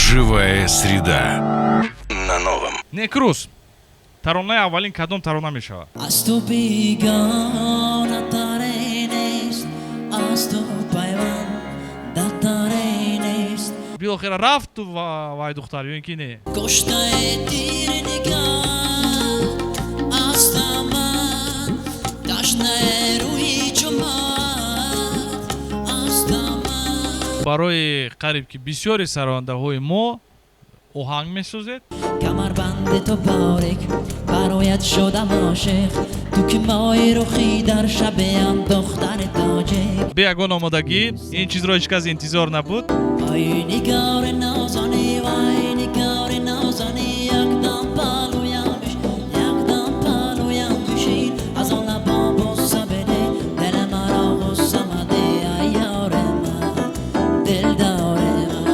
Живая среда. На новом. Некрус. Таронаи аввалин кадом тарона мешавад? از تو بیگانه تری نیست از تو پیوند تری نیست Билохира рафт ту вай духтар ё ин ки не? کشته تیر نگاه از من تشنه روی جمعت از من барои қариб ки бисёри сарондаҳои мо оҳанг месозед. کمر بند تو باریک برایت شدم عاشق تو که مای رخی در شبیم دختر تاجک бе ягон омодагӣ ин чизро ҳеҷ кас интизор набуд. پای نگاه